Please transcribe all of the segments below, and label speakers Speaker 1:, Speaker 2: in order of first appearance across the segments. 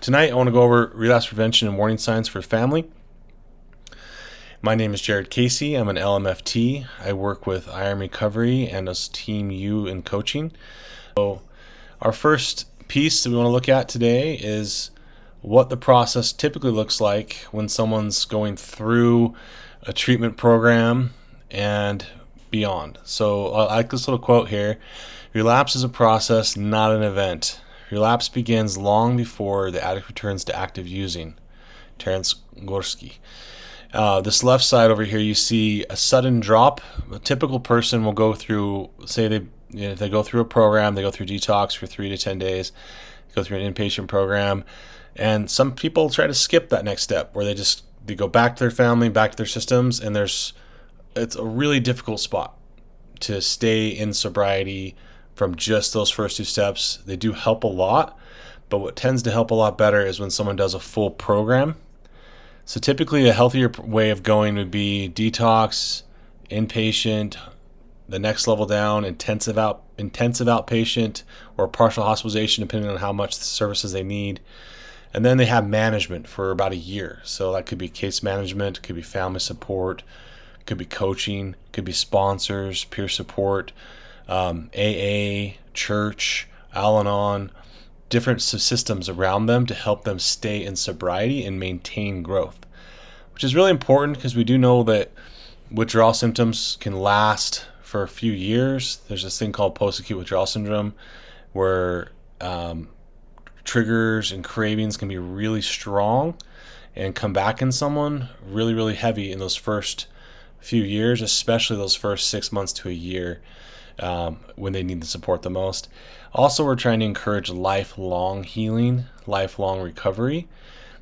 Speaker 1: tonight I want to go over relapse prevention and warning signs for family. My name is Jared Casey. I'm an LMFT. I work with IRM Recovery and as Team U in coaching. So our first piece that we want to look at today is what the process typically looks like when someone's going through a treatment program and beyond. So I like this little quote here. Relapse is a process, not an event. Relapse begins long before the addict returns to active using. Terence Gorski. This left side over here, you see a sudden drop. A typical person will go through, say they go through a program, they go through detox for 3 to 10 days, go through an inpatient program, and some people try to skip that next step where they go back to their family, back to their systems, and it's a really difficult spot to stay in sobriety from just those first 2 steps. They do help a lot, but what tends to help a lot better is when someone does a full program. So typically a healthier way of going would be detox, inpatient, the next level down, intensive outpatient, or partial hospitalization depending on how much services they need. And then they have management for about a year. So that could be case management, could be family support, could be coaching, could be sponsors, peer support, AA, church, Al-Anon, different systems around them to help them stay in sobriety and maintain growth, which is really important because we do know that withdrawal symptoms can last for a few years. There's this thing called post-acute withdrawal syndrome where triggers and cravings can be really strong and come back in someone really, really heavy in those first few years, especially those first 6 months to a year when they need the support the most. Also, we're trying to encourage lifelong healing, lifelong recovery.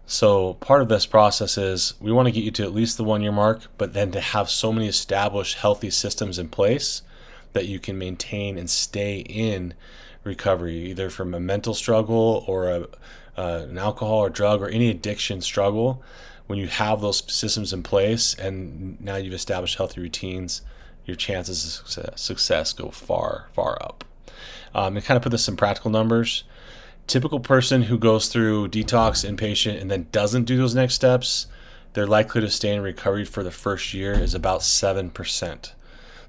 Speaker 1: So part of this process is we want to get you to at least the 1 year mark, but then to have so many established healthy systems in place that you can maintain and stay in recovery, either from a mental struggle or an alcohol or drug or any addiction struggle. When you have those systems in place and now you've established healthy routines, your chances of success go far, far up. And kind of put this in practical numbers. Typical person who goes through detox, inpatient, and then doesn't do those next steps, their likelihood of staying in recovery for the first year is about 7%.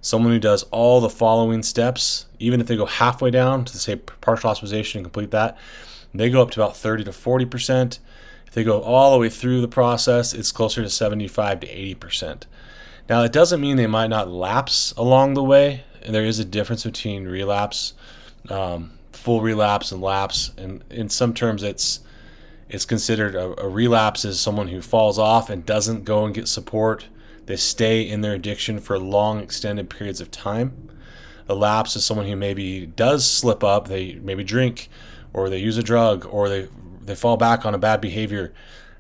Speaker 1: Someone who does all the following steps, even if they go halfway down to say partial hospitalization and complete that, they go up to about 30 to 40%. If they go all the way through the process, it's closer to 75 to 80%. Now, it doesn't mean they might not lapse along the way. And there is a difference between relapse, full relapse, and lapse. And in some terms, it's considered a relapse is someone who falls off and doesn't go and get support. They stay in their addiction for long, extended periods of time. A lapse is someone who maybe does slip up. They maybe drink, or they use a drug, or they fall back on a bad behavior,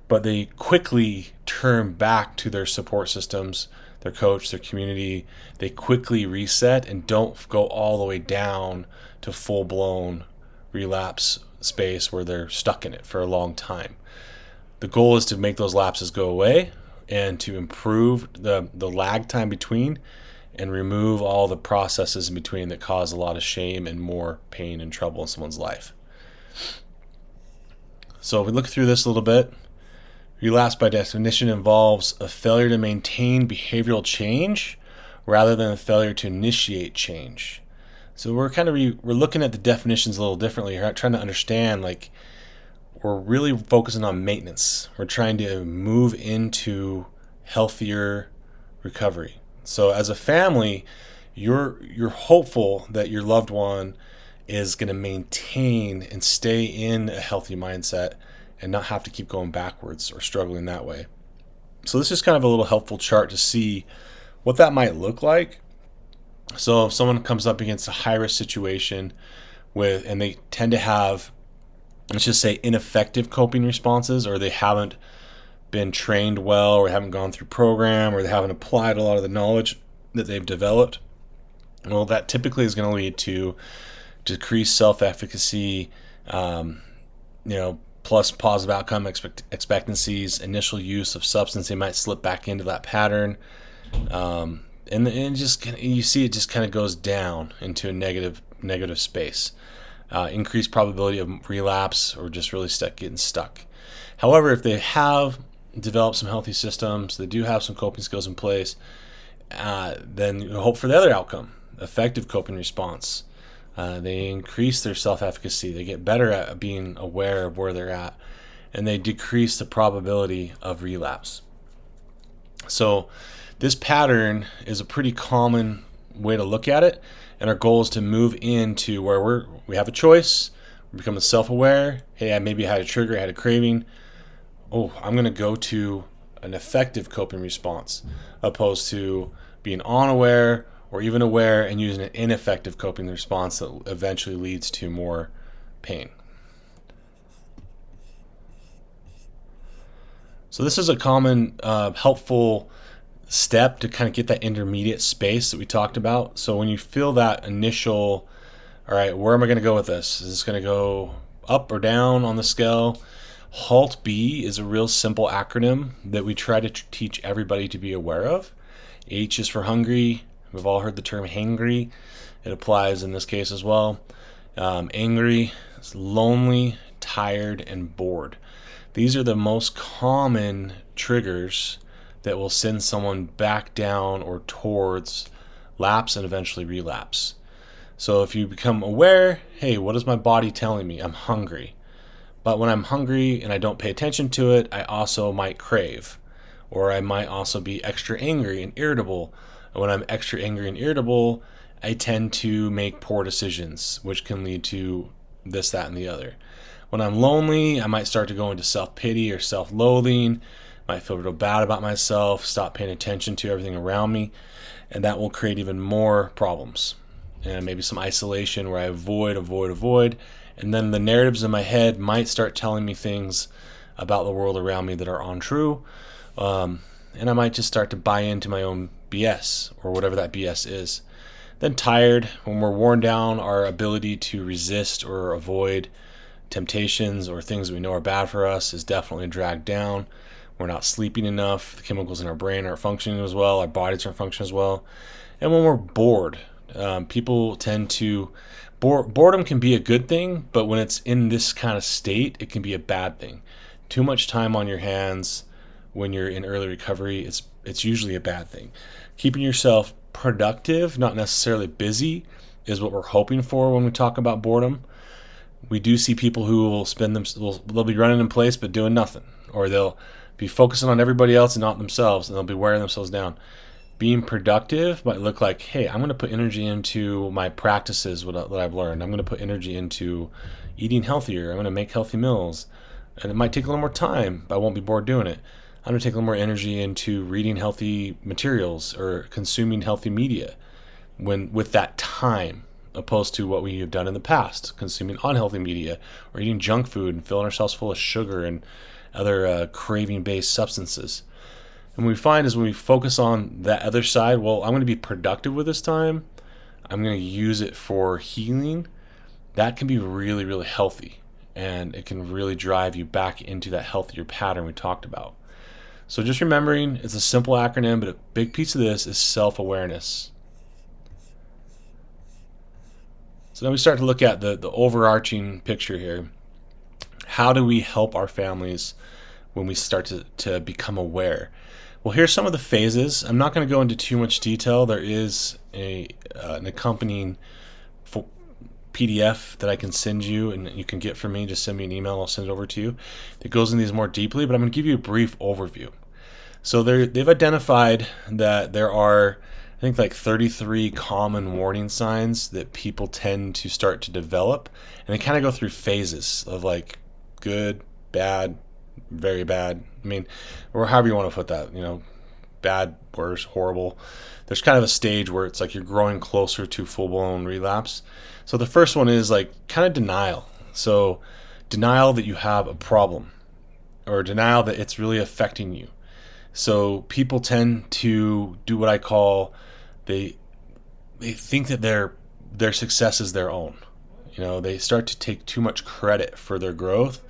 Speaker 1: but they quickly turn back to their support systems, their coach, their community. They quickly reset and don't go all the way down to full-blown relapse space where they're stuck in it for a long time. The goal is to make those lapses go away and to improve the lag time between and remove all the processes in between that cause a lot of shame and more pain and trouble in someone's life. So if we look through this a little bit, relapse by definition involves a failure to maintain behavioral change rather than a failure to initiate change. So we're looking at the definitions a little differently here, trying to understand, we're really focusing on maintenance. We're trying to move into healthier recovery. So as a family, you're hopeful that your loved one is going to maintain and stay in a healthy mindset and not have to keep going backwards or struggling that way. So this is kind of a little helpful chart to see what that might look like. So if someone comes up against a high-risk situation and they tend to have, let's just say, ineffective coping responses, or they haven't been trained well, or haven't gone through program, or they haven't applied a lot of the knowledge that they've developed, well, that typically is going to lead to decreased self-efficacy, plus positive outcome expectancies, initial use of substance. They might slip back into that pattern. And you see it just kind of goes down into a negative space. increased probability of relapse or just really getting stuck. However, if they have developed some healthy systems, they do have some coping skills in place, then you hope for the other outcome, effective coping response. They increase their self-efficacy. They get better at being aware of where they're at, and they decrease the probability of relapse. So this pattern is a pretty common way to look at it, and our goal is to move into where we have a choice. We become self-aware. Hey, maybe I had a trigger, I had a craving. Oh, I'm going to go to an effective coping response, opposed to being unaware or even aware and using an ineffective coping response that eventually leads to more pain. So this is a common helpful step to kind of get that intermediate space that we talked about. So when you feel that initial, all right, where am I going to go with this? Is this going to go up or down on the scale? HALT B is a real simple acronym that we try to teach everybody to be aware of. H is for hungry. We've all heard the term hangry. It applies in this case as well. Angry, lonely, tired, and bored. These are the most common triggers that will send someone back down or towards lapse and eventually relapse. So if you become aware, hey, what is my body telling me? I'm hungry. But when I'm hungry and I don't pay attention to it, I also might crave. Or I might also be extra angry and irritable. And when I'm extra angry and irritable, I tend to make poor decisions, which can lead to this, that, and the other. When I'm lonely, I might start to go into self-pity or self-loathing, might feel real bad about myself, stop paying attention to everything around me, and that will create even more problems. And maybe some isolation where I avoid, and then the narratives in my head might start telling me things about the world around me that are untrue, and I might just start to buy into my own BS or whatever that BS is. Then tired, when we're worn down, our ability to resist or avoid temptations or things that we know are bad for us is definitely dragged down. We're not sleeping enough. The chemicals in our brain aren't functioning as well. Our bodies aren't functioning as well. And when we're bored, people tend to... Boredom can be a good thing, but when it's in this kind of state, it can be a bad thing. Too much time on your hands when you're in early recovery, it's usually a bad thing. Keeping yourself productive, not necessarily busy, is what we're hoping for when we talk about boredom. We do see people who will they'll be running in place but doing nothing, or they'll be focusing on everybody else and not themselves, and they'll be wearing themselves down. Being productive might look like, hey, I'm going to put energy into my practices, that I've learned. I'm going to put energy into eating healthier. I'm going to make healthy meals, and it might take a little more time, but I won't be bored doing it. I'm going to take a little more energy into reading healthy materials or consuming healthy media with that time, opposed to what we have done in the past, consuming unhealthy media or eating junk food and filling ourselves full of sugar and other craving-based substances. And what we find is when we focus on that other side, well, I'm going to be productive with this time. I'm going to use it for healing. That can be really, really healthy, and it can really drive you back into that healthier pattern we talked about. So just remembering, it's a simple acronym, but a big piece of this is self-awareness. So now we start to look at the overarching picture here. How do we help our families when we start to become aware? Well, here's some of the phases. I'm not going to go into too much detail. There is an accompanying PDF that I can send you and you can get from me. Just send me an email. I'll send it over to you. It goes into these more deeply, but I'm going to give you a brief overview. So they've identified that there are, I think, like 33 common warning signs that people tend to start to develop. And they kind of go through phases of like good, bad, very bad. I mean, or however you want to put that, bad, worse, horrible. There's kind of a stage where it's like you're growing closer to full-blown relapse. So the first one is like kind of denial. So denial that you have a problem, or denial that it's really affecting you. So people tend to do what I call, they think that their success is their own. They start to take too much credit for their growth,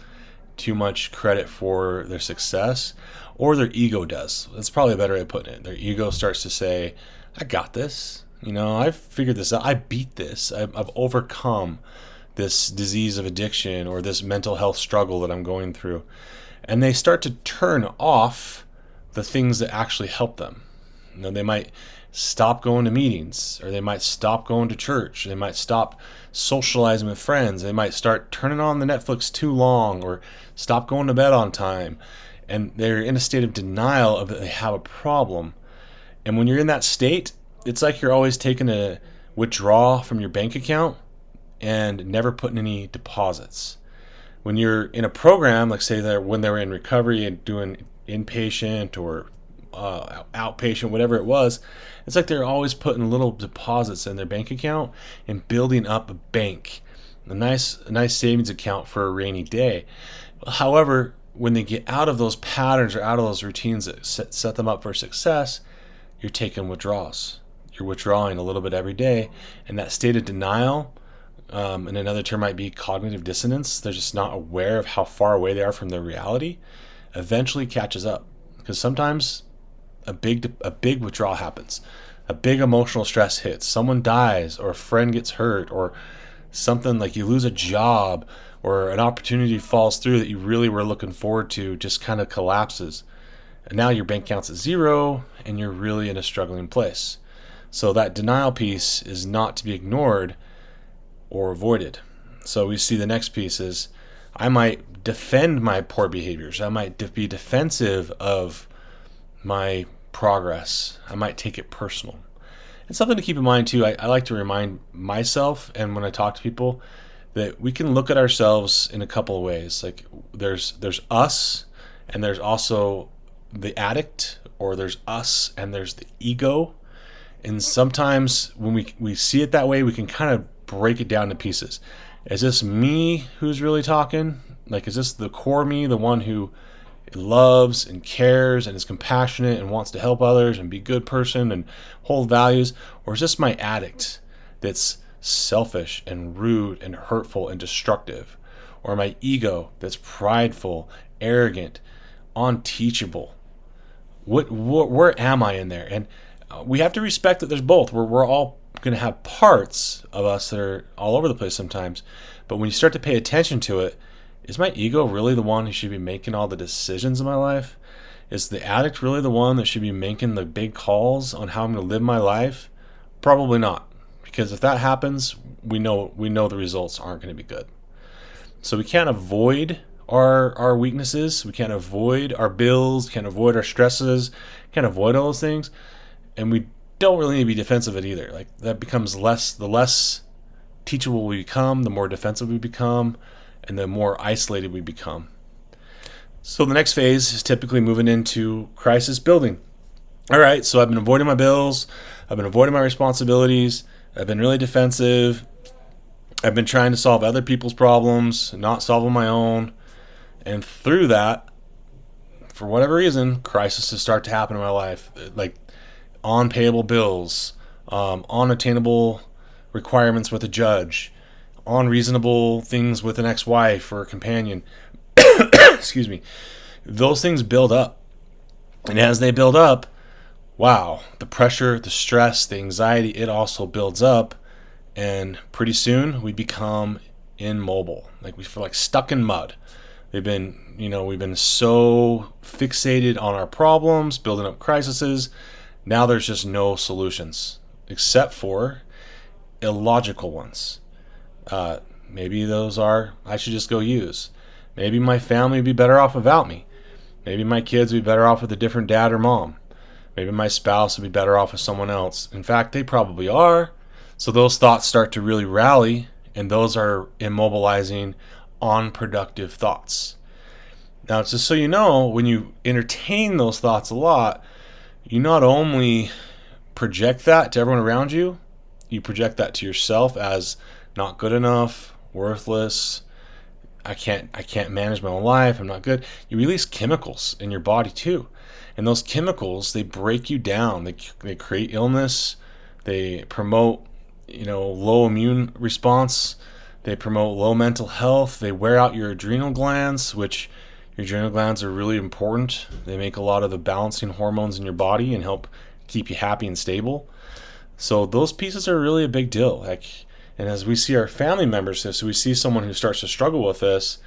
Speaker 1: too much credit for their success, or their ego does. That's probably a better way of putting it. Their ego starts to say, I got this. I've figured this out. I beat this. I've overcome this disease of addiction or this mental health struggle that I'm going through. And they start to turn off the things that actually help them. They might stop going to meetings, or they might stop going to church, they might stop socializing with friends, they might start turning on the Netflix too long, or stop going to bed on time. And they're in a state of denial of that they have a problem. And when you're in that state, it's like you're always taking a withdrawal from your bank account and never putting any deposits. When you're in a program, like say that when they were in recovery and doing inpatient or outpatient, whatever it was, it's like they're always putting little deposits in their bank account and building up a bank, a nice savings account for a rainy day. However, when they get out of those patterns or out of those routines that set them up for success, you're taking withdrawals. You're withdrawing a little bit every day, and that state of denial, and another term might be cognitive dissonance, they're just not aware of how far away they are from their reality, eventually catches up. Because sometimes a big withdrawal happens. A big emotional stress hits. Someone dies, or a friend gets hurt, or something like you lose a job, or an opportunity falls through that you really were looking forward to just kind of collapses. And now your bank account's at zero, and you're really in a struggling place. So that denial piece is not to be ignored or avoided. So we see the next piece is I might defend my poor behaviors. I might be defensive of my progress. I might take it personal. And something to keep in mind too, I like to remind myself and when I talk to people that we can look at ourselves in a couple of ways. Like there's us, and there's also the addict, or there's us and there's the ego. And sometimes when we see it that way, we can kind of break it down to pieces. Is this me who's really talking? Like, is this the core me, the one who loves and cares and is compassionate and wants to help others and be a good person and hold values? Or is this my addict that's selfish and rude and hurtful and destructive? Or my ego that's prideful, arrogant, unteachable? Where am I in there? And we have to respect that there's both. We're all going to have parts of us that are all over the place sometimes. But when you start to pay attention to it, is my ego really the one who should be making all the decisions in my life? Is the addict really the one that should be making the big calls on how I'm going to live my life? Probably not. Because if that happens, we know the results aren't going to be good. So we can't avoid our weaknesses. We can't avoid our bills, can't avoid our stresses, can't avoid all those things. And we don't really need to be defensive of it either. Like that becomes the less teachable we become, the more defensive we become, and the more isolated we become. So the next phase is typically moving into crisis building. All right, so I've been avoiding my bills, I've been avoiding my responsibilities, I've been really defensive, I've been trying to solve other people's problems, not solving my own, and through that, for whatever reason, crises start to happen in my life, like unpayable bills, unattainable requirements with a judge, unreasonable things with an ex-wife or a companion. Excuse me. Those things build up. And as they build up, wow, the pressure, the stress, the anxiety, it also builds up. And pretty soon we become immobile. Like we feel like stuck in mud. We've been so fixated on our problems, building up crises. Now there's just no solutions except for illogical ones. Maybe those are, I should just go use. Maybe my family would be better off without me. Maybe my kids would be better off with a different dad or mom. Maybe my spouse would be better off with someone else. In fact, they probably are. So those thoughts start to really rally, and those are immobilizing, unproductive thoughts. Now, just so you know, when you entertain those thoughts a lot, you not only project that to everyone around you, you project that to yourself as not good enough, worthless, I can't manage my own life, I'm not good. You release chemicals in your body too. And those chemicals, they break you down. They create illness. They promote, low immune response. They promote low mental health. They wear out your adrenal glands, which your adrenal glands are really important. They make a lot of the balancing hormones in your body and help keep you happy and stable. So those pieces are really a big deal. Like And as we see our family members this, we see someone who starts to struggle with this.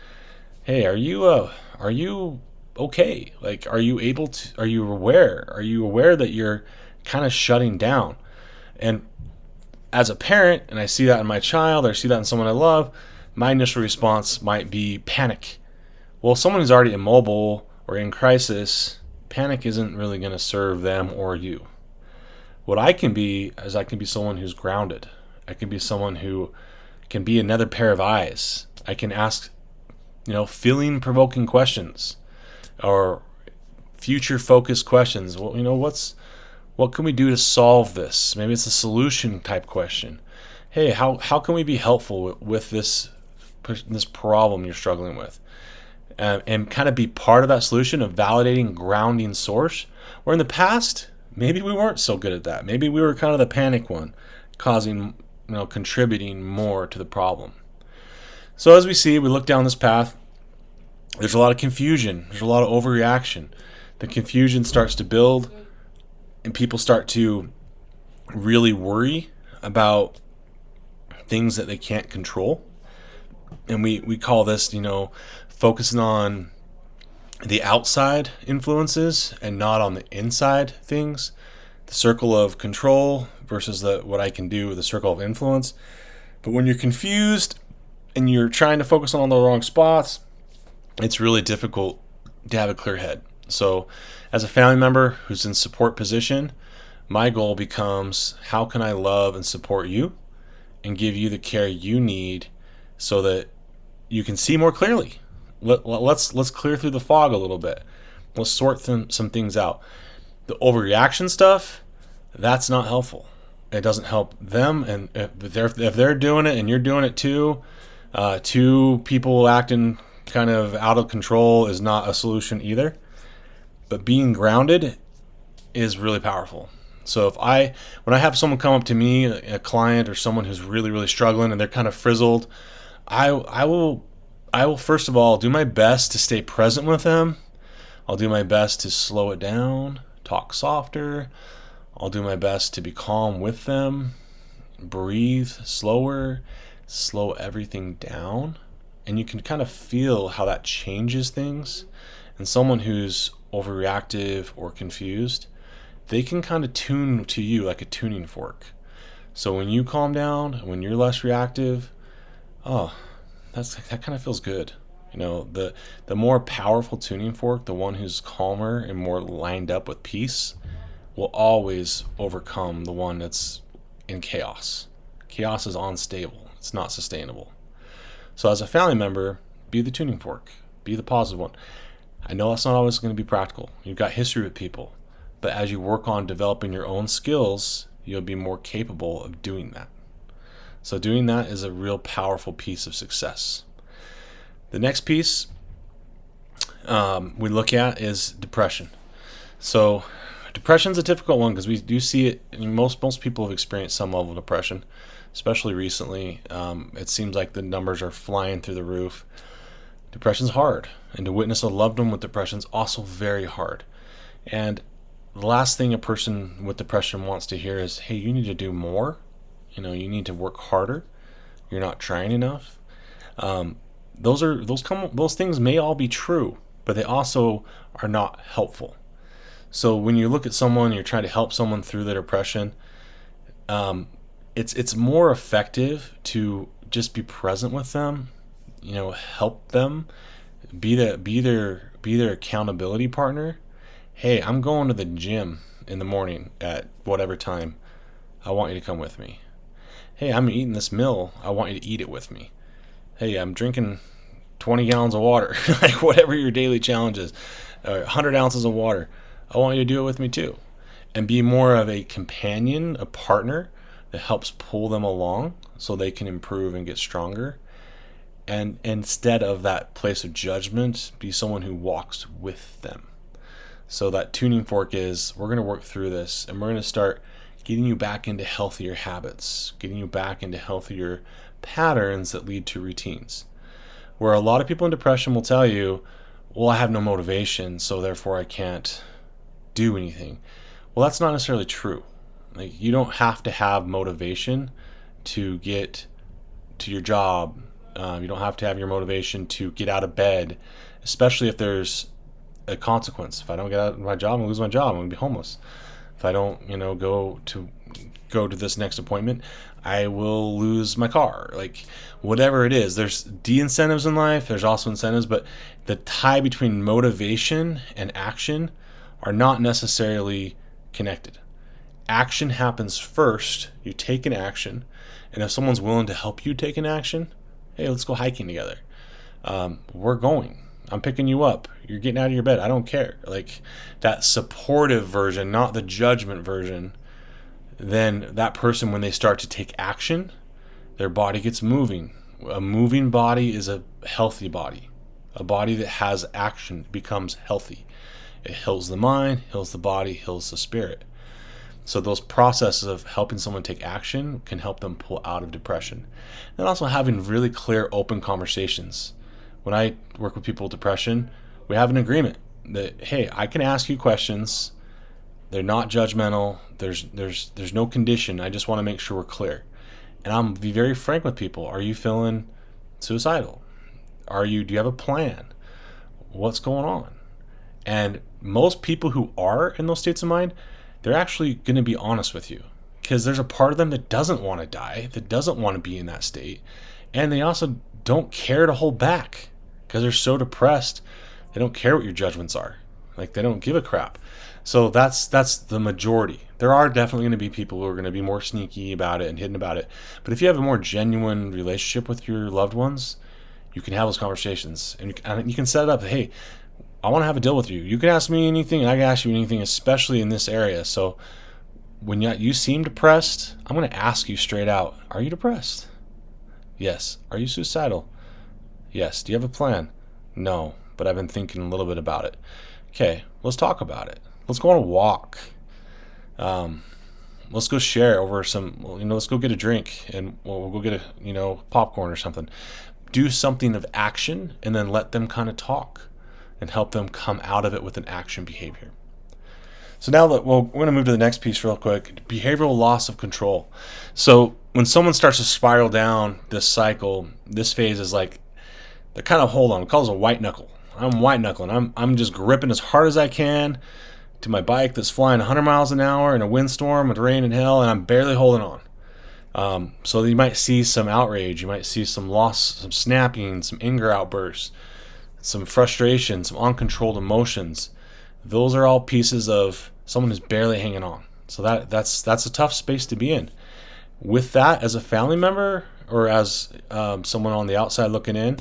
Speaker 1: Hey, are you okay? Like, are you able to? Are you aware? Are you aware that you're kind of shutting down? And as a parent, and I see that in my child, or I see that in someone I love, my initial response might be panic. Well, someone who's already immobile or in crisis, panic isn't really going to serve them or you. What I can be is I can be someone who's grounded. I can be someone who can be another pair of eyes. I can ask, feeling provoking questions or future focused questions. Well, what can we do to solve this? Maybe it's a solution type question. Hey, how can we be helpful with this problem you're struggling with? And kind of be part of that solution of validating, grounding source. Where in the past, maybe we weren't so good at that. Maybe we were kind of the panic one, causing, contributing more to the problem. So as we look down this path, there's a lot of confusion. There's a lot of overreaction. The confusion starts to build, and people start to really worry about things that they can't control. And we call this, focusing on the outside influences and not on the inside things. The circle of control versus what I can do with the circle of influence. But when you're confused and you're trying to focus on the wrong spots, it's really difficult to have a clear head. So as a family member who's in support position, my goal becomes, how can I love and support you and give you the care you need so that you can see more clearly? Let's clear through the fog a little bit. Let's sort some things out. The overreaction stuff, that's not helpful. It doesn't help them, and if they're doing it and you're doing it too, two people acting kind of out of control is not a solution either. But being grounded is really powerful. So when I have someone come up to me, a client or someone who's really, really struggling and they're kind of frizzled, I will first of all do my best to stay present with them. I'll do my best to slow it down, talk softer. I'll do my best to be calm with them, breathe slower, slow everything down. And you can kind of feel how that changes things. And someone who's overreactive or confused, they can kind of tune to you like a tuning fork. So when you calm down, when you're less reactive, that kind of feels good. The more powerful tuning fork, the one who's calmer and more lined up with peace, will always overcome the one that's in chaos. Chaos is unstable. It's not sustainable. So as a family member, be the tuning fork. Be the positive one. I know that's not always going to be practical. You've got history with people. But as you work on developing your own skills, you'll be more capable of doing that. So doing that is a real powerful piece of success. The next piece we look at is depression. So depression's a difficult one because we do see it. Most people have experienced some level of depression, especially recently. It seems like the numbers are flying through the roof. Depression's hard, and to witness a loved one with depression is also very hard. And the last thing a person with depression wants to hear is, hey, you need to do more. You need to work harder. You're not trying enough. Those things may all be true, but they also are not helpful. So when you look at someone, you're trying to help someone through their depression, it's more effective to just be present with them, help them, be their accountability partner. Hey, I'm going to the gym in the morning at whatever time. I want you to come with me. Hey, I'm eating this meal. I want you to eat it with me. Hey, I'm drinking 20 gallons of water, like whatever your daily challenge is, 100 ounces of water. I want you to do it with me too. And be more of a companion, a partner that helps pull them along so they can improve and get stronger. And instead of that place of judgment, be someone who walks with them. So that tuning fork is, we're going to work through this and we're going to start getting you back into healthier habits, getting you back into healthier patterns that lead to routines. Where a lot of people in depression will tell you, well, I have no motivation, so therefore I can't do anything. Well, that's not necessarily true. Like, you don't have to have motivation to get to your job. You don't have to have your motivation to get out of bed, especially if there's a consequence. If I don't get out of my job, I'm gonna lose my job. I'm gonna be homeless. If I don't, go to this next appointment, I will lose my car. Like whatever it is, there's de-incentives in life. There's also incentives, but the tie between motivation and action are not necessarily connected. Action happens first. You take an action, and if someone's willing to help you take an action, hey, let's go hiking together. We're going. I'm picking you up. You're getting out of your bed. I don't care. Like that supportive version, not the judgment version. Then that person, when they start to take action, their body gets moving. A moving body is a healthy body. A body that has action becomes healthy. It heals the mind, heals the body, heals the spirit. So those processes of helping someone take action can help them pull out of depression. And also having really clear, open conversations. When I work with people with depression, we have an agreement that, hey, I can ask you questions. They're not judgmental. There's no condition. I just want to make sure we're clear. And I'm be very frank with people. Are you feeling suicidal? Do you have a plan? What's going on? And most people who are in those states of mind, they're actually going to be honest with you, because there's a part of them that doesn't want to die, that doesn't want to be in that state. And they also don't care to hold back because they're so depressed. They don't care what your judgments are. Like they don't give a crap. So that's the majority. There are definitely going to be people who are going to be more sneaky about it and hidden about it. But if you have a more genuine relationship with your loved ones, you can have those conversations, and you can set it up. Hey, I want to have a deal with you. You can ask me anything, and I can ask you anything, especially in this area. So when you seem depressed, I'm going to ask you straight out, are you depressed? Yes. Are you suicidal? Yes. Do you have a plan? No, but I've been thinking a little bit about it. Okay, let's talk about it. Let's go on a walk. Let's go share over let's go get a drink, and we'll go get popcorn or something. Do something of action, and then let them kind of talk and help them come out of it with an action behavior. So now we're going to move to the next piece real quick. Behavioral loss of control. So when someone starts to spiral down this cycle, this phase is like, they're kind of, hold on, we call this a white knuckle. I'm white knuckling. I'm just gripping as hard as I can to my bike that's flying 100 miles an hour in a windstorm with rain and hail, and I'm barely holding on. So you might see some outrage. You might see some loss, some snapping, some anger outbursts, some frustration, some uncontrolled emotions. Those are all pieces of someone who's barely hanging on. So that's a tough space to be in. With that, as a family member or as someone on the outside looking in,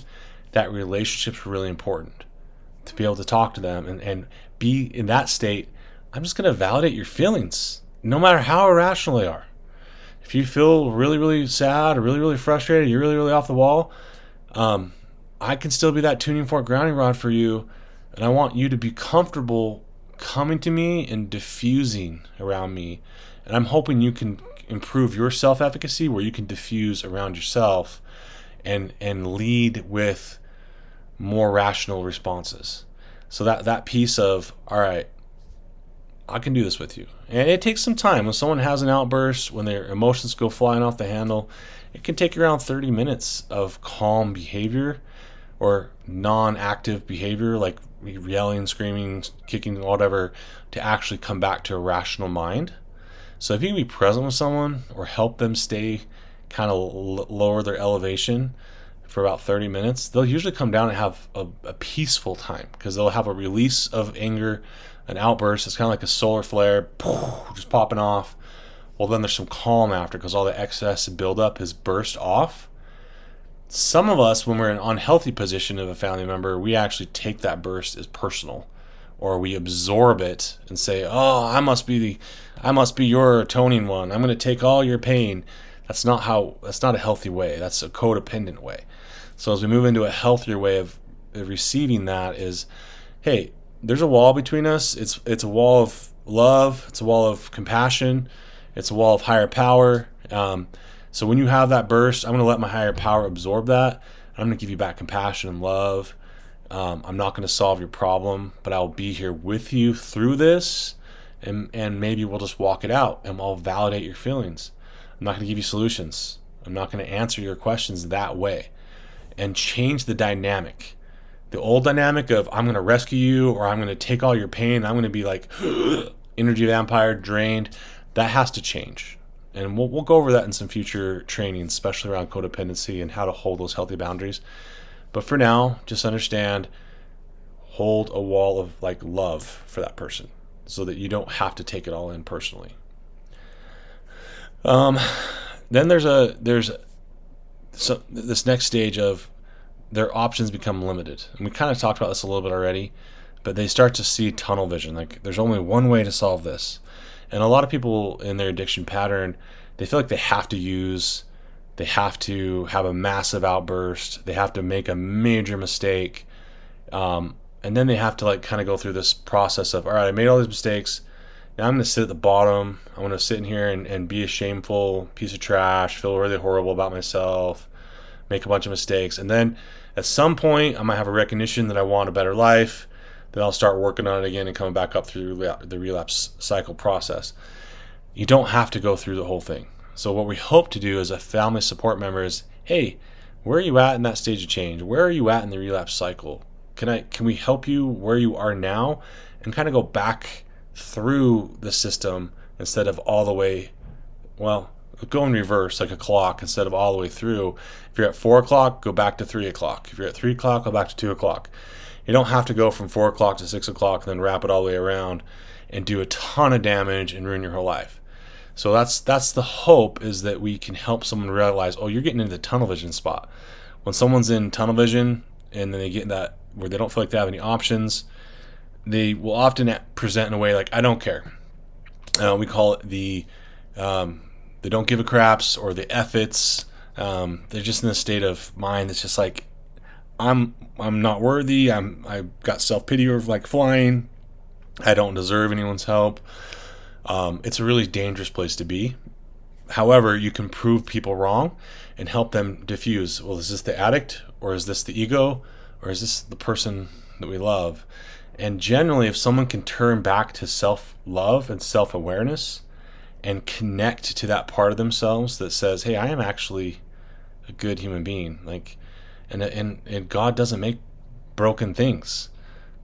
Speaker 1: that relationship's really important. To be able to talk to them and be in that state, I'm just going to validate your feelings, no matter how irrational they are. If you feel really, really sad or really, really frustrated, you're really, really off the wall, I can still be that tuning fork grounding rod for you, and I want you to be comfortable coming to me and diffusing around me. And I'm hoping you can improve your self-efficacy where you can diffuse around yourself and lead with more rational responses. So that piece of, all right, I can do this with you. And it takes some time. When someone has an outburst, when their emotions go flying off the handle, it can take around 30 minutes of calm behavior or non-active behavior, like yelling, screaming, kicking, whatever, to actually come back to a rational mind. So if you can be present with someone or help them stay kind of lower their elevation for about 30 minutes, they'll usually come down and have a peaceful time, because they'll have a release of anger, an outburst. It's kind of like a solar flare, just popping off. Well, then there's some calm after, because all the excess and buildup has burst off. Some of us, when we're in an unhealthy position of a family member, we actually take that burst as personal, or we absorb it and say, "Oh, I must be your atoning one. I'm going to take all your pain." That's not a healthy way. That's a codependent way. So as we move into a healthier way of receiving that is, hey, there's a wall between us. It's a wall of love. It's a wall of compassion. It's a wall of higher power. So when you have that burst, I'm going to let my higher power absorb that. I'm going to give you back compassion and love. I'm not going to solve your problem, but I'll be here with you through this, and maybe we'll just walk it out, and I'll validate your feelings. I'm not going to give you solutions. I'm not going to answer your questions that way. And change the dynamic. The old dynamic of I'm going to rescue you, or I'm going to take all your pain, I'm going to be like energy vampire, drained, that has to change. And we'll go over that in some future training, especially around codependency and how to hold those healthy boundaries. But for now, just understand, hold a wall of like love for that person so that you don't have to take it all in personally. Then there's this next stage of their options become limited. And we kind of talked about this a little bit already, but they start to see tunnel vision. Like there's only one way to solve this. And a lot of people in their addiction pattern, they feel like they have to have a massive outburst. They have to make a major mistake. And then they have to like kind of go through this process of, all right, I made all these mistakes. Now I'm going to sit at the bottom. I'm going to sit in here and be a shameful piece of trash, feel really horrible about myself, make a bunch of mistakes. And then at some point, I might have a recognition that I want a better life. Then I'll start working on it again and coming back up through the relapse cycle process. You don't have to go through the whole thing. So what we hope to do as a family support member is, hey, where are you at in that stage of change? Where are you at in the relapse cycle? Can we help you where you are now and kind of go back through the system instead of all the way, well, go in reverse like a clock instead of all the way through. If you're at 4 o'clock, go back to 3 o'clock. If you're at 3 o'clock, go back to 2 o'clock. You don't have to go from 4 o'clock to 6 o'clock and then wrap it all the way around and do a ton of damage and ruin your whole life. So that's the hope, is that we can help someone realize, oh, you're getting into the tunnel vision spot. When someone's in tunnel vision and then they get in that where they don't feel like they have any options, they will often present in a way like, I don't care. We call it the they don't give a craps, or the F-its. They're just in a state of mind that's just like, I'm not worthy. I've got self-pity or like flying. I don't deserve anyone's help. It's a really dangerous place to be. However, you can prove people wrong and help them diffuse. Well, is this the addict, or is this the ego, or is this the person that we love? And generally, if someone can turn back to self-love and self-awareness and connect to that part of themselves that says, hey, I am actually a good human being. Like, and God doesn't make broken things.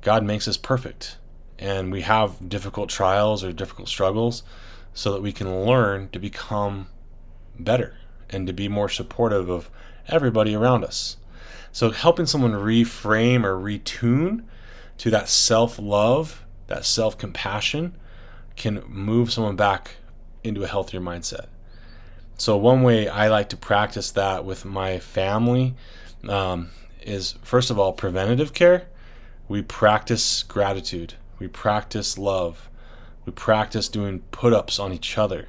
Speaker 1: God makes us perfect. And we have difficult trials or difficult struggles so that we can learn to become better and to be more supportive of everybody around us. So helping someone reframe or retune to that self-love, that self-compassion, can move someone back into a healthier mindset. So one way I like to practice that with my family is, first of all, preventative care. We practice gratitude. We practice love. We practice doing put-ups on each other.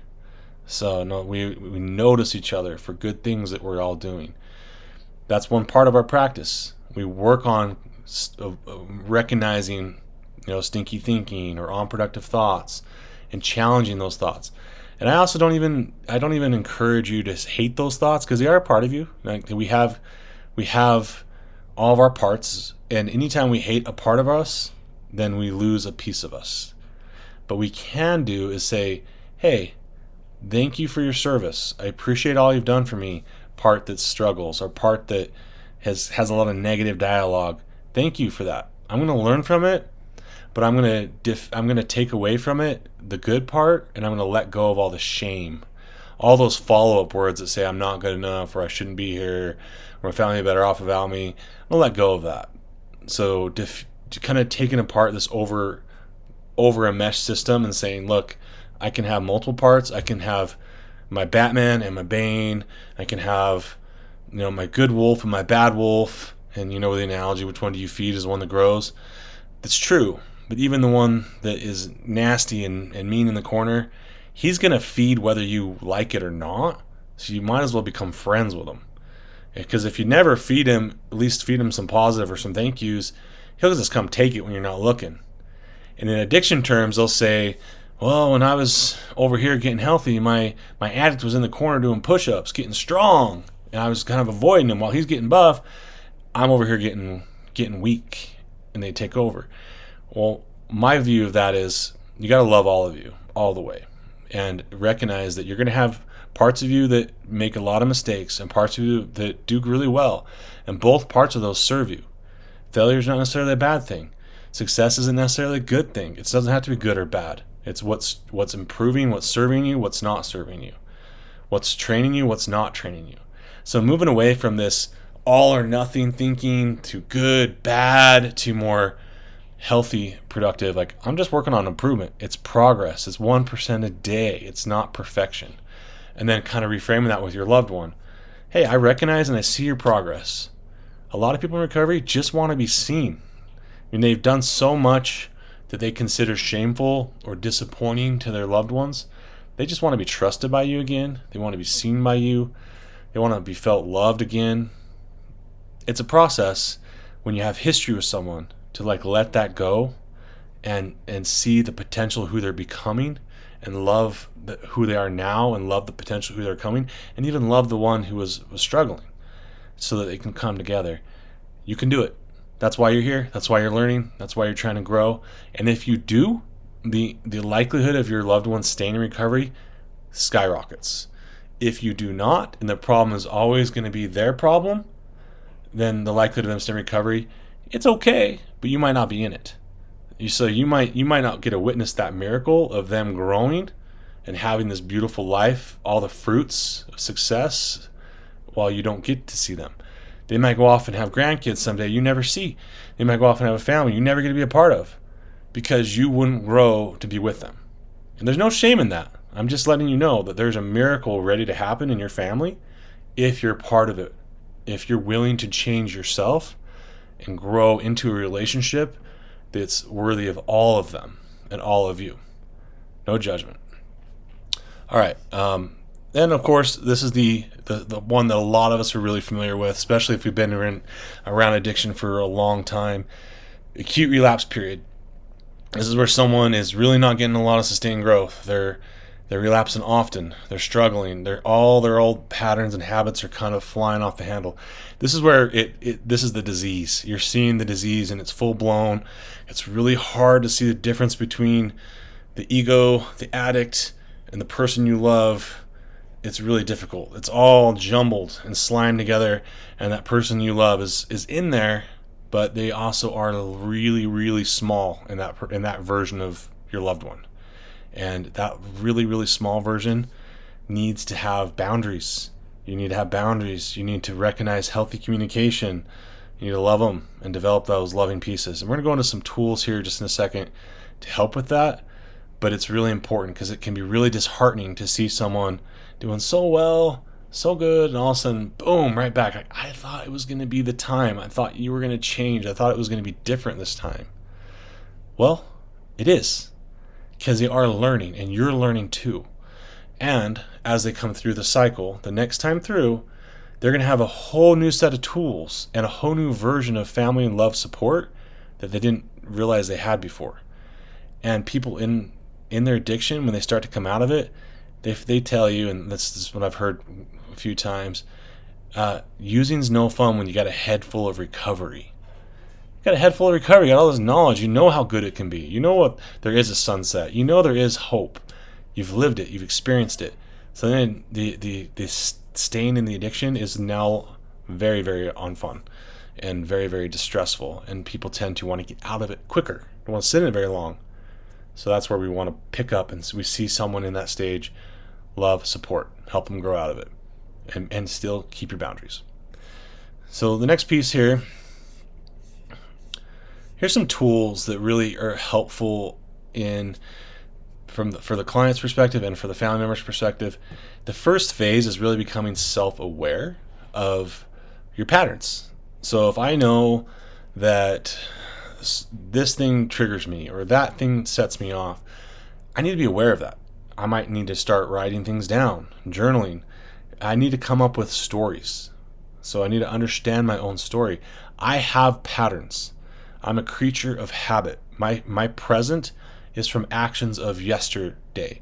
Speaker 1: So we notice each other for good things that we're all doing. That's one part of our practice. We work on recognizing, stinky thinking or unproductive thoughts, and challenging those thoughts. And I also don't even encourage you to hate those thoughts, because they are a part of you. Like we have all of our parts, and anytime we hate a part of us, then we lose a piece of us. But we can do is say, hey, thank you for your service. I appreciate all you've done for me. Part that struggles, or part that has a lot of negative dialogue. Thank you for that. I'm going to learn from it, but I'm going to take away from it the good part, and I'm going to let go of all the shame, all those follow-up words that say I'm not good enough, or I shouldn't be here, or my family better off without me. I'm going to let go of that. So kind of taking apart this over a mesh system and saying, look, I can have multiple parts. I can have my Batman and my Bane. I can have, my good wolf and my bad wolf. And the analogy, which one do you feed is the one that grows. That's true. But even the one that is nasty and mean in the corner, he's going to feed whether you like it or not. So you might as well become friends with him. Because if you never feed him, at least feed him some positive or some thank yous, he'll just come take it when you're not looking. And in addiction terms, they'll say, well, when I was over here getting healthy, my addict was in the corner doing push-ups, getting strong, and I was kind of avoiding him while he's getting buff. I'm over here getting weak, and they take over. Well, my view of that is you got to love all of you all the way, and recognize that you're going to have parts of you that make a lot of mistakes and parts of you that do really well. And both parts of those serve you. Failure is not necessarily a bad thing. Success isn't necessarily a good thing. It doesn't have to be good or bad. It's what's improving, what's serving you, what's not serving you. What's training you, what's not training you. So moving away from this all or nothing thinking to good, bad, to more healthy, productive, like I'm just working on improvement. It's progress. It's 1% a day. It's not perfection. And then kind of reframing that with your loved one. Hey, I recognize and I see your progress. A lot of people in recovery just want to be seen. I mean, they've done so much that they consider shameful or disappointing to their loved ones. They just want to be trusted by you again. They want to be seen by you. They want to be felt loved again. It's a process when you have history with someone to let that go and see the potential of who they're becoming and love who they are now and love the potential of who they're coming and even love the one who was struggling so that they can come together. You can do it. That's why you're here. That's why you're learning. That's why you're trying to grow. And if you do, the likelihood of your loved one staying in recovery skyrockets. If you do not, and the problem is always going to be their problem, then the likelihood of them staying in recovery, it's okay, but you might not be in it. So you might not get to witness that miracle of them growing and having this beautiful life, all the fruits of success, while you don't get to see them. They might go off and have grandkids someday you never see. They might go off and have a family you never get to be a part of because you wouldn't grow to be with them. And there's no shame in that. I'm just letting you know that there's a miracle ready to happen in your family if you're part of it. If you're willing to change yourself and grow into a relationship that's worthy of all of them and all of you. No judgment. All right. Then, of course, this is the one that a lot of us are really familiar with, especially if we've been around addiction for a long time. Acute relapse period. This is where someone is really not getting a lot of sustained growth. They're relapsing often. They're struggling. All their old patterns and habits are kind of flying off the handle. This is where this is the disease. You're seeing the disease and it's full blown. It's really hard to see the difference between the ego, the addict, and the person you love. It's really difficult. It's all jumbled and slimed together, and that person you love is in there, but they also are really, really small in that version of your loved one. And that really, really small version needs to have boundaries. You need to have boundaries. You need to recognize healthy communication. You need to love them and develop those loving pieces. And we're going to go into some tools here just in a second to help with that. But it's really important because it can be really disheartening to see someone doing so well, so good, and all of a sudden, boom, right back. Like, I thought it was going to be the time. I thought you were going to change. I thought it was going to be different this time. Well, it is. Because they are learning, and you're learning too. And as they come through the cycle, the next time through, they're going to have a whole new set of tools and a whole new version of family and love support that they didn't realize they had before. And people in their addiction, when they start to come out of it, they tell you, and this is what I've heard a few times, using's no fun when you got a head full of recovery. You got a head full of recovery, you got all this knowledge, you know how good it can be. You know what there is a sunset. You know there is hope. You've lived it, you've experienced it. So then the staying in the addiction is now very, very unfun and very, very distressful. And people tend to want to get out of it quicker. They don't want to sit in it very long. So that's where we want to pick up and we see someone in that stage, love, support, help them grow out of it, and still keep your boundaries. So the next piece here, here's some tools that really are helpful for the client's perspective and for the family member's perspective. The first phase is really becoming self-aware of your patterns. So if I know that this thing triggers me or that thing sets me off, I need to be aware of that. I might need to start writing things down, journaling. I need to come up with stories. So I need to understand my own story. I have patterns. I'm a creature of habit. My present is from actions of yesterday.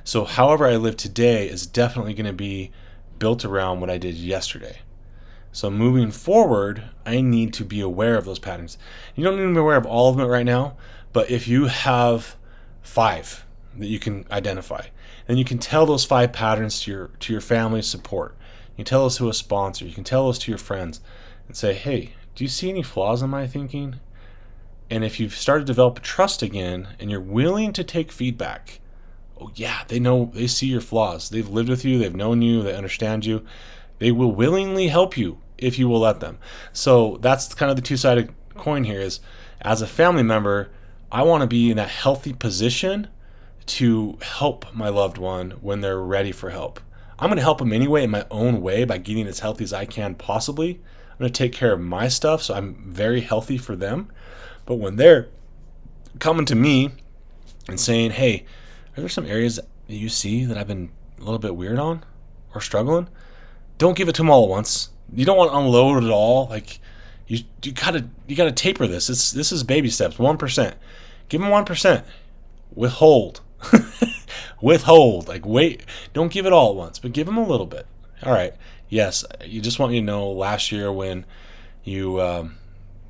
Speaker 1: So however I live today is definitely going to be built around what I did yesterday. So moving forward, I need to be aware of those patterns. You don't need to be aware of all of them right now, but if you have 5 that you can identify. And you can tell those 5 patterns to your family's support. You can tell those to a sponsor. You can tell those to your friends and say, hey, do you see any flaws in my thinking? And if you've started to develop trust again and you're willing to take feedback, oh yeah, they see your flaws. They've lived with you, they've known you, they understand you. They will willingly help you if you will let them. So that's kind of the two-sided coin here is, as a family member, I want to be in a healthy position to help my loved one when they're ready for help. I'm going to help them anyway in my own way by getting as healthy as I can possibly. I'm going to take care of my stuff so I'm very healthy for them. But when they're coming to me and saying, hey, are there some areas that you see that I've been a little bit weird on or struggling? Don't give it to them all at once. You don't want to unload it all. Like you gotta taper this. This is baby steps. 1%. Give them 1%. Withhold. Withhold. Like wait. Don't give it all at once, but give them a little bit. All right. Yes. You just want you to know. Last year when you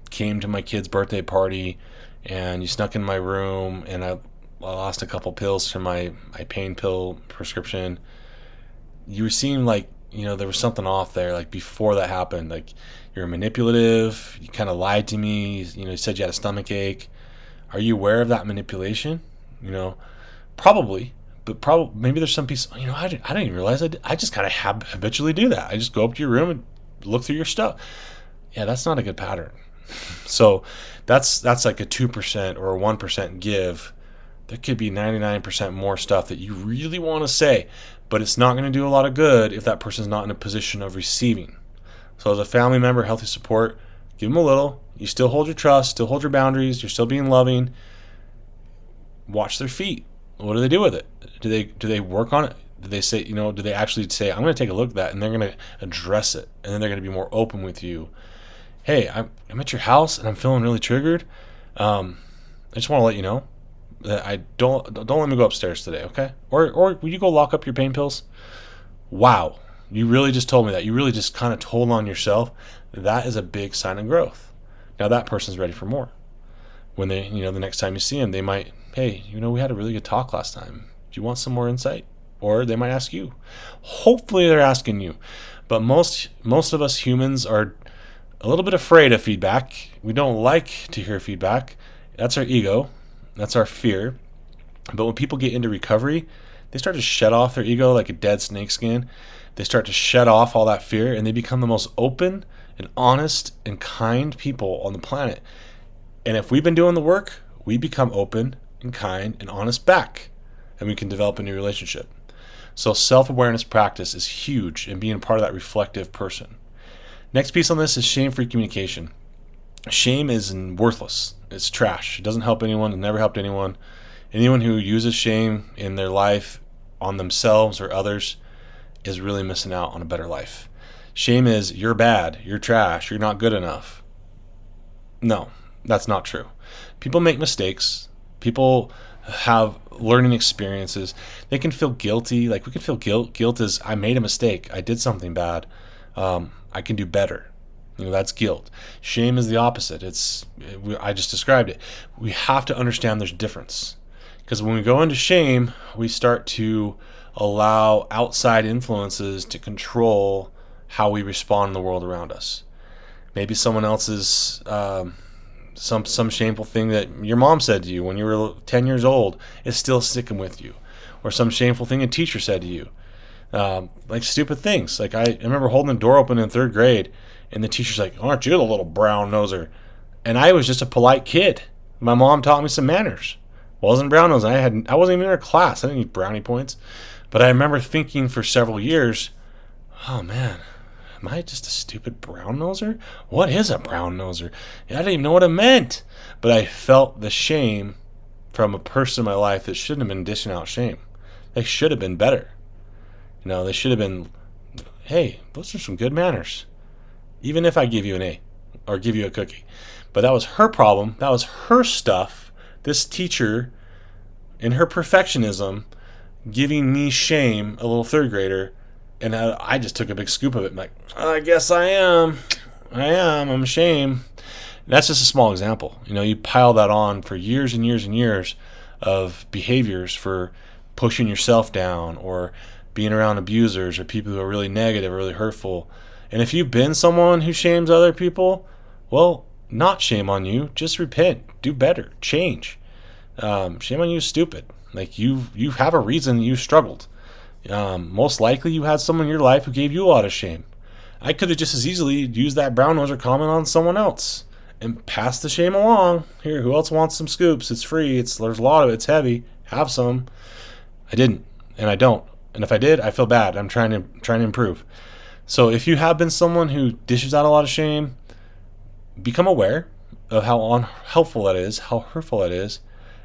Speaker 1: came to my kid's birthday party and you snuck in my room and I lost a couple pills from my pain pill prescription, you seemed like, there was something off there. Like before that happened, like you're manipulative. You kind of lied to me. You said you had a stomach ache. Are you aware of that manipulation? Probably, but maybe there's some piece. I didn't even realize I just kind of habitually do that. I just go up to your room and look through your stuff. Yeah, that's not a good pattern. So that's like a 2% or a 1% give. There could be 99% more stuff that you really want to say, but it's not going to do a lot of good if that person's not in a position of receiving. So as a family member, healthy support, give them a little. You still hold your trust, still hold your boundaries, you're still being loving. Watch their feet. What do they do with it? Do they work on it? Do they say, do they actually say, I'm going to take a look at that, and they're going to address it, and then they're going to be more open with you. Hey, I'm at your house and I'm feeling really triggered. I just want to let you know that I don't let me go upstairs today, okay? Or will you go lock up your pain pills? Wow, you really just told me that. You really just kind of told on yourself. That is a big sign of growth. Now that person's ready for more. When they, the next time you see them, they might, hey, we had a really good talk last time. Do you want some more insight? Or they might ask you. Hopefully they're asking you. But most of us humans are a little bit afraid of feedback. We don't like to hear feedback. That's our ego. That's our fear. But when people get into recovery, they start to shed off their ego like a dead snake skin. They start to shed off all that fear, and they become the most open and honest and kind people on the planet. And if we've been doing the work, we become open and kind and honest back, and we can develop a new relationship. So self-awareness practice is huge in being part of that reflective person. Next piece on this is shame-free communication. Shame is worthless. It's trash. It doesn't help anyone. It never helped anyone. Anyone who uses shame in their life on themselves or others is really missing out on a better life. Shame is, you're bad, you're trash, you're not good enough. No, that's not true. People make mistakes. People have learning experiences. They can feel guilty. Like we can feel guilt. Guilt is, I made a mistake. I did something bad. I can do better. That's guilt. Shame is the opposite. I just described it. We have to understand there's difference. Because when we go into shame, we start to allow outside influences to control how we respond in the world around us. Maybe someone else's some shameful thing that your mom said to you when you were 10 years old is still sticking with you. Or some shameful thing a teacher said to you. Like stupid things. Like I remember holding the door open in 3rd grade, and the teacher's like, aren't you the little brown noser? And I was just a polite kid. My mom taught me some manners. Wasn't brown nosing. I wasn't even in her class. I didn't need brownie points. But I remember thinking for several years, oh man, am I just a stupid brown noser? What is a brown noser? I didn't even know what it meant. But I felt the shame from a person in my life that shouldn't have been dishing out shame. They should have been better. They should have been, hey, those are some good manners. Even if I give you an A or give you a cookie. But that was her problem. That was her stuff. This teacher, in her perfectionism, giving me shame, a little 3rd grader, and I just took a big scoop of it. I'm like, I guess I am. I'm ashamed. And that's just a small example. You pile that on for years and years and years of behaviors for pushing yourself down or being around abusers or people who are really negative or really hurtful. And if you've been someone who shames other people, well, not shame on you. Just repent. Do better. Change. Shame on you is stupid. Like you have a reason you struggled. Most likely you had someone in your life who gave you a lot of shame. I could have just as easily used that brown noser comment on someone else and passed the shame along. Here, who else wants some scoops? It's free. There's a lot of it. It's heavy. Have some. I didn't, and I don't. And if I did, I feel bad. I'm trying to improve. So if you have been someone who dishes out a lot of shame, become aware of how unhelpful that is, how hurtful that is,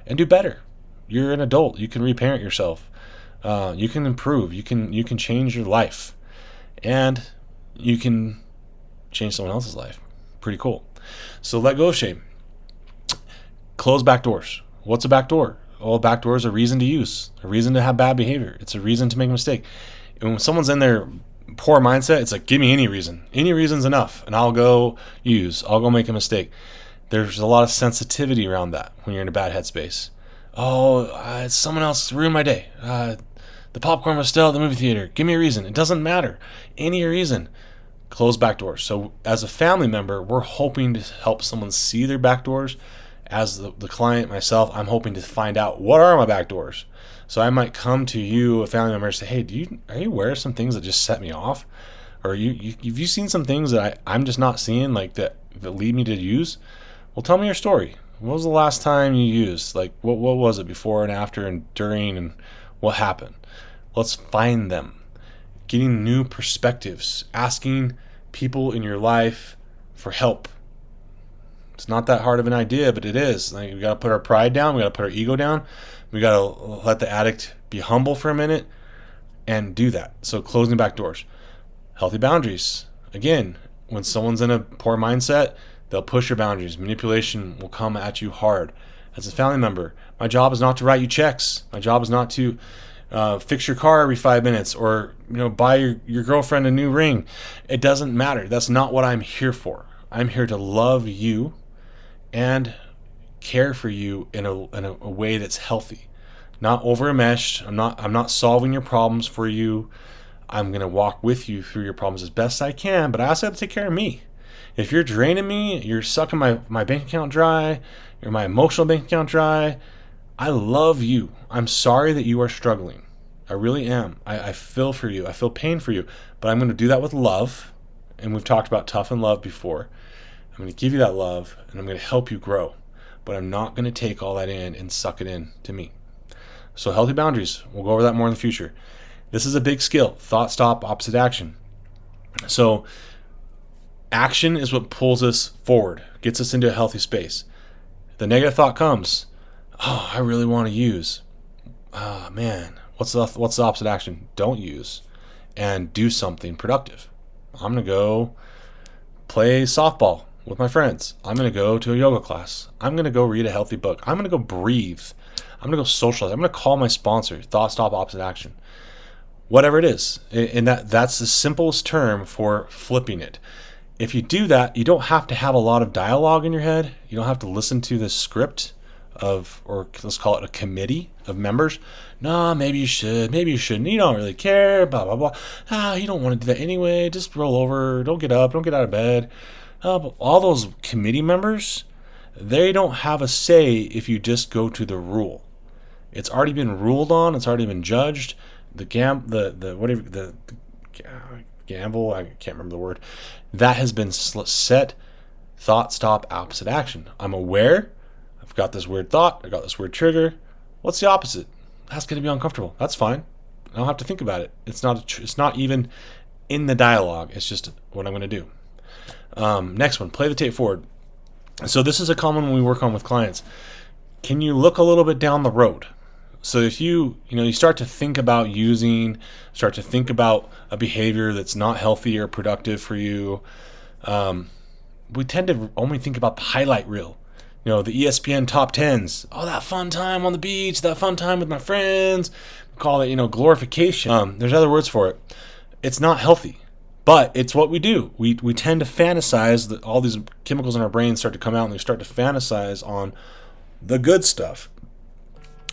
Speaker 1: and do better. You're an adult. You can reparent yourself. You can improve. You can change your life, and you can change someone else's life. Pretty cool. So let go of shame. Close back doors. What's a back door? Well, a back door is a reason to use, a reason to have bad behavior. It's a reason to make a mistake. And when someone's in their poor mindset, it's like, give me any reason. Any reason's enough, and I'll go make a mistake. There's a lot of sensitivity around that when you're in a bad headspace. Someone else ruined my day. The popcorn was still at the movie theater. Give me a reason. It doesn't matter. Any reason. Close back doors. So as a family member, we're hoping to help someone see their back doors. As the client, myself, I'm hoping to find out, what are my back doors? So I might come to you, a family member, and say, hey, are you aware of some things that just set me off? Or have you seen some things that I'm just not seeing, like that lead me to use? Well, tell me your story. When was the last time you used? Like, what was it before and after and during, and what happened? Let's find them. Getting new perspectives. Asking people in your life for help. It's not that hard of an idea, but it is. Like, we got to put our pride down. We got to put our ego down. We got to let the addict be humble for a minute and do that. So closing back doors. Healthy boundaries. Again, when someone's in a poor mindset, they'll push your boundaries. Manipulation will come at you hard. As a family member, my job is not to write you checks. My job is not to fix your car every 5 minutes or buy your girlfriend a new ring. It doesn't matter. That's not what I'm here for. I'm here to love you and care for you in a way that's healthy, not over-enmeshed. I'm not solving your problems for you. I'm going to walk with you through your problems as best I can, but I also have to take care of me. If you're draining me, you're sucking my bank account dry, you're my emotional bank account dry, I love you. I'm sorry that you are struggling. I really am. I feel for you. I feel pain for you, but I'm going to do that with love, and we've talked about tough and love before. I'm going to give you that love, and I'm going to help you grow, but I'm not going to take all that in and suck it in to me. So healthy boundaries, we'll go over that more in the future. This is a big skill, thought, stop, opposite action. So action is what pulls us forward, gets us into a healthy space. The negative thought comes, oh, I really want to use. Man, what's the opposite action? Don't use, and do something productive. I'm going to go play softball with my friends. I'm going to go to a yoga class. I'm going to go read a healthy book. I'm going to go breathe. I'm going to go socialize. I'm going to call my sponsor. Thought, stop, opposite action. Whatever it is. And that's the simplest term for flipping it. If you do that, you don't have to have a lot of dialogue in your head. You don't have to listen to the script or let's call it a committee of members. No, maybe you should. Maybe you shouldn't. You don't really care. Blah, blah, blah. You don't want to do that anyway. Just roll over. Don't get up. Don't get out of bed. But all those committee members, they don't have a say if you just go to the rule. It's already been ruled on. It's already been judged. The gamble, I can't remember the word. That has been set. Thought, stop, opposite action. I'm aware. I've got this weird thought. I got this weird trigger. What's the opposite? That's going to be uncomfortable. That's fine. I don't have to think about it. It's not even in the dialogue. It's just what I'm going to do. Next one, play the tape forward. So this is a common one we work on with clients. Can you look a little bit down the road? So if you start to think about start to think about a behavior that's not healthy or productive for you, we tend to only think about the highlight reel. The ESPN top 10s. Oh, that fun time on the beach, that fun time with my friends. We call it, glorification. There's other words for it. It's not healthy, but it's what we do. We tend to fantasize that all these chemicals in our brains start to come out and they start to fantasize on the good stuff.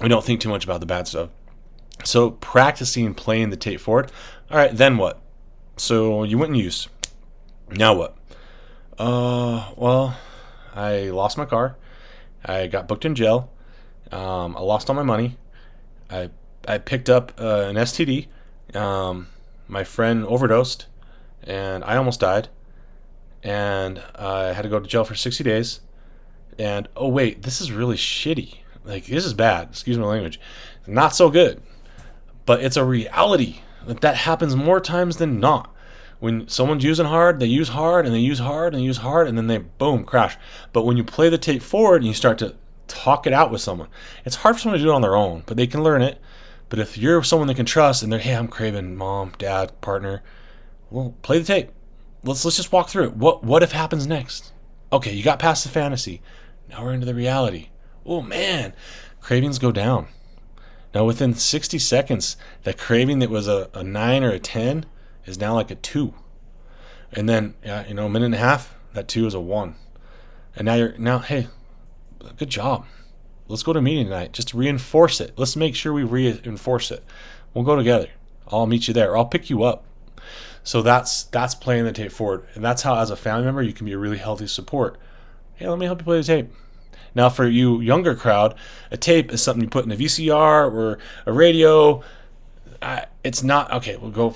Speaker 1: We don't think too much about the bad stuff. So practicing playing the tape forward. All right, then what? So you went and used. Now what? Well, I lost my car. I got booked in jail. I lost all my money. I picked up an STD. My friend overdosed, and I almost died. And I had to go to jail for 60 days. And oh wait, this is really shitty. Like, this is bad. Excuse my language. Not so good. But it's a reality that happens more times than not. When someone's using hard, they use hard, and they use hard, and they use hard, and then they, boom, crash. But when you play the tape forward and you start to talk it out with someone, it's hard for someone to do it on their own, but they can learn it. But if you're someone they can trust and they're, hey, I'm craving mom, dad, partner, well, play the tape. Let's just walk through it. What if happens next? Okay, you got past the fantasy. Now we're into the reality. Oh, man. Cravings go down. Now, within 60 seconds, that craving that was a 9 or a 10 is now like a 2. And then, a minute and a half, that 2 is a 1. And now, hey, good job. Let's go to a meeting tonight just to reinforce it. Let's make sure we reinforce it. We'll go together. I'll meet you there. Or I'll pick you up. So that's playing the tape forward. And that's how, as a family member, you can be a really healthy support. Hey, let me help you play the tape. Now, for you younger crowd, a tape is something you put in a VCR or a radio. It's not, okay, we'll go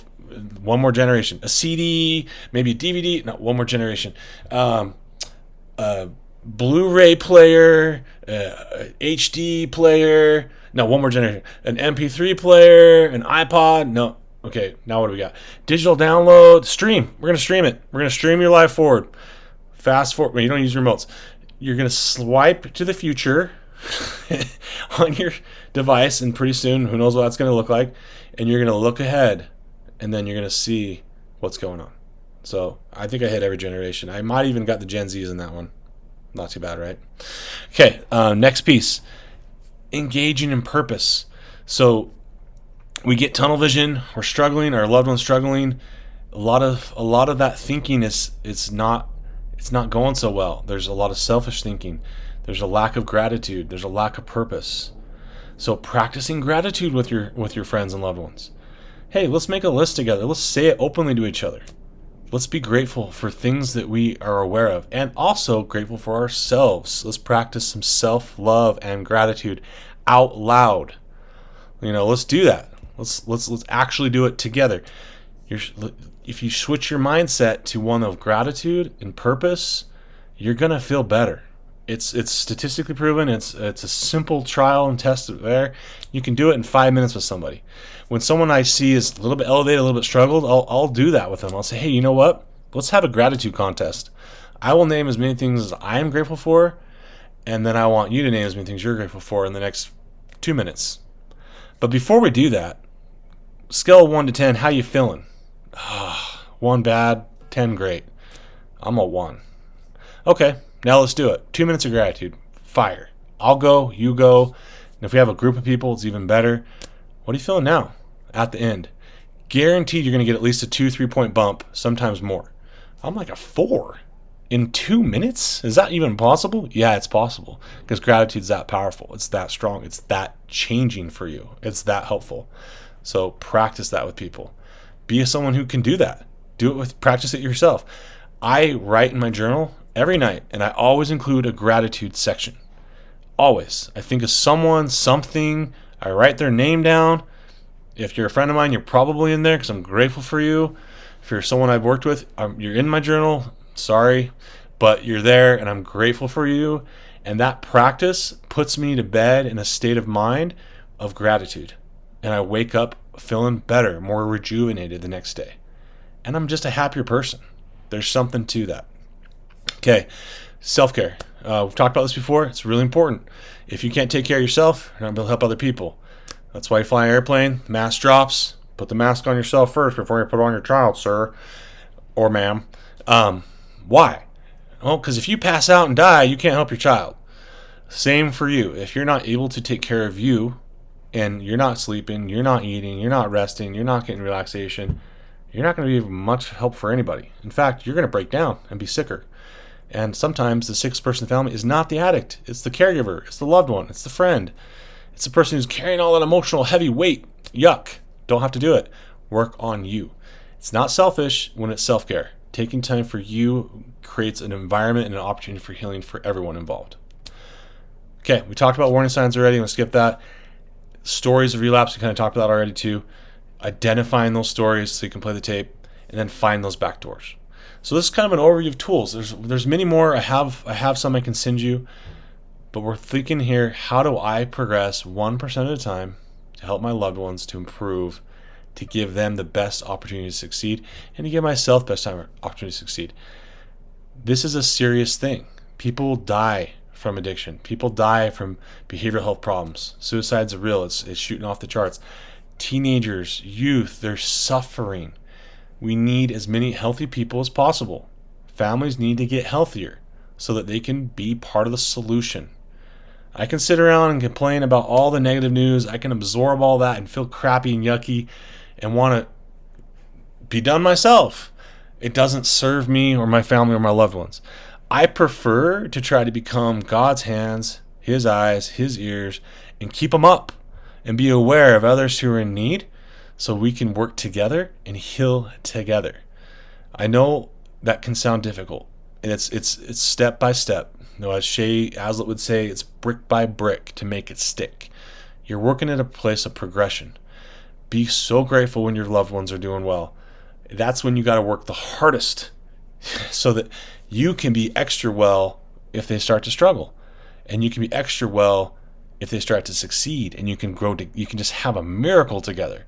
Speaker 1: one more generation. A CD, maybe a DVD. No, one more generation. A Blu-ray player, HD player. No, one more generation. An MP3 player, an iPod. No. Okay, now what do we got? Digital download, stream. We're going to stream it. We're going to stream your life forward. Fast forward. Well, you don't use remotes. You're going to swipe to the future on your device, and pretty soon, who knows what that's going to look like, and you're going to look ahead, and then you're going to see what's going on. So I think I hit every generation. I might even got the Gen Zs in that one. Not too bad, right? Okay, next piece. Engaging in purpose. So we get tunnel vision. We're struggling. Our loved one's struggling. A lot of that thinking it's not going so well. There's a lot of selfish thinking. There's a lack of gratitude. There's a lack of purpose. So practicing gratitude with your friends and loved ones. Hey, let's make a list together. Let's say it openly to each other. Let's be grateful for things that we are aware of, and also grateful for ourselves. Let's practice some self-love and gratitude out loud. Let's do that. Let's actually do it together. If you switch your mindset to one of gratitude and purpose, you're gonna feel better. It's statistically proven. It's a simple trial and test there. You can do it in 5 minutes with somebody. When someone I see is a little bit elevated, a little bit struggled, I'll do that with them. I'll say, hey, you know what? Let's have a gratitude contest. I will name as many things as I am grateful for, and then I want you to name as many things you're grateful for in the next 2 minutes. But before we do that, scale of 1 to 10, how you feeling? 1 bad, 10 great. I'm a 1. Okay, now let's do it. 2 minutes of gratitude. Fire. I'll go, you go. And if we have a group of people, it's even better. What are you feeling now? At the end. Guaranteed you're going to get at least a 2-3 point bump, sometimes more. I'm like a 4. In 2 minutes? Is that even possible? Yeah, it's possible. Because gratitude's that powerful. It's that strong. It's that changing for you. It's that helpful. So practice that with people. Be someone who can do that. Practice it yourself. I write in my journal every night, and I always include a gratitude section. Always. I think of someone, something. I write their name down. If you're a friend of mine, you're probably in there because I'm grateful for you. If you're someone I've worked with, you're in my journal. Sorry, but you're there, and I'm grateful for you. And that practice puts me to bed in a state of mind of gratitude. And I wake up feeling better, more rejuvenated the next day. And I'm just a happier person. There's something to that. Okay, self-care. We've talked about this before. It's really important. If you can't take care of yourself, you're not able to help other people. That's why you fly an airplane, mask drops. Put the mask on yourself first before you put it on your child, sir or ma'am. Why? Well, because if you pass out and die, you can't help your child. Same for you. If you're not able to take care of you, and you're not sleeping, you're not eating, you're not resting, you're not getting relaxation, you're not going to be much help for anybody. In fact, you're going to break down and be sicker. And sometimes the sickest person in the family is not the addict. It's the caregiver. It's the loved one. It's the friend. It's the person who's carrying all that emotional heavy weight. Yuck. Don't have to do it. Work on you. It's not selfish when it's self-care. Taking time for you creates an environment and an opportunity for healing for everyone involved. Okay, we talked about warning signs already. I'm going to skip that. Stories of relapse, we kind of talked about already too. Identifying those stories so you can play the tape, and then find those back doors. So this is kind of an overview of tools. There's many more. I have some I can send you, but we're thinking here, how do I progress 1% at a time to help my loved ones to improve, to give them the best opportunity to succeed, and to give myself the best opportunity to succeed. This is a serious thing. People die from addiction. People die from behavioral health problems. Suicide's real. It's shooting off the charts. Teenagers, youth, they're suffering. We need as many healthy people as possible. Families need to get healthier so that they can be part of the solution. I can sit around and complain about all the negative news. I can absorb all that and feel crappy and yucky and want to be done myself. It doesn't serve me or my family or my loved ones. I prefer to try to become God's hands, His eyes, His ears, and keep them up and be aware of others who are in need so we can work together and heal together. I know that can sound difficult, and it's step by step. You know, as Shay Aslett would say, it's brick by brick to make it stick. You're working at a place of progression. Be so grateful when your loved ones are doing well. That's when you got to work the hardest so that you can be extra well if they start to struggle, and you can be extra well if they start to succeed, and you can grow. You can just have a miracle together,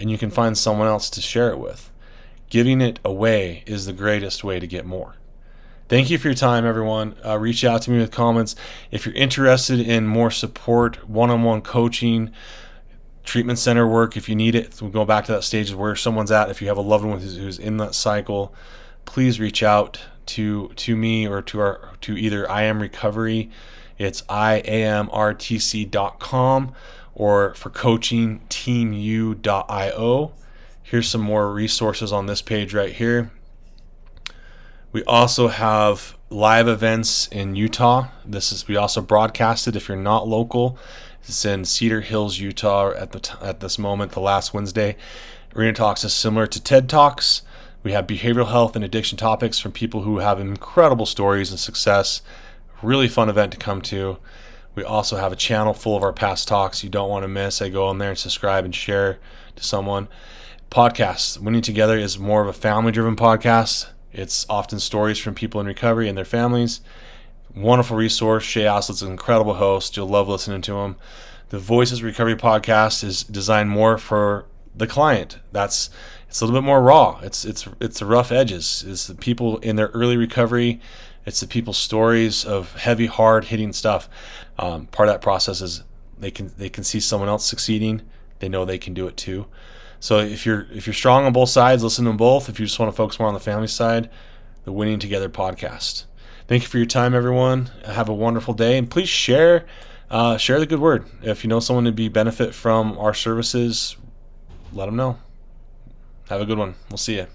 Speaker 1: and you can find someone else to share it with. Giving it away is the greatest way to get more. Thank you for your time, everyone. Reach out to me with comments. If you're interested in more support, one-on-one coaching, treatment center work, if you need it, we'll go back to that stage where someone's at. If you have a loved one who's in that cycle, please reach out to me or to either I Am Recovery. It's iamrtc.com, or for coaching, teamu.io. Here's some more resources on this page right here. We also have live events in Utah. We also broadcast it if you're not local. It's in Cedar Hills, Utah at this moment, the last Wednesday. Arena Talks is similar to TED Talks. We have behavioral health and addiction topics from people who have incredible stories of success. Really fun event to come to. We also have a channel full of our past talks you don't want to miss. I go on there and subscribe and share to someone. Podcasts. Winning Together is more of a family-driven podcast. It's often stories from people in recovery and their families. Wonderful resource. Shay Aslett's an incredible host. You'll love listening to him. The Voices Recovery podcast is designed more for the client. It's a little bit more raw. It's the rough edges. It's the people in their early recovery. It's the people's stories of heavy, hard hitting stuff. Part of that process is they can see someone else succeeding. They know they can do it too. So if you're strong on both sides, listen to them both. If you just want to focus more on the family side, the Winning Together podcast. Thank you for your time, everyone. Have a wonderful day, and please share the good word. If you know someone to benefit from our services, let them know. Have a good one. We'll see you.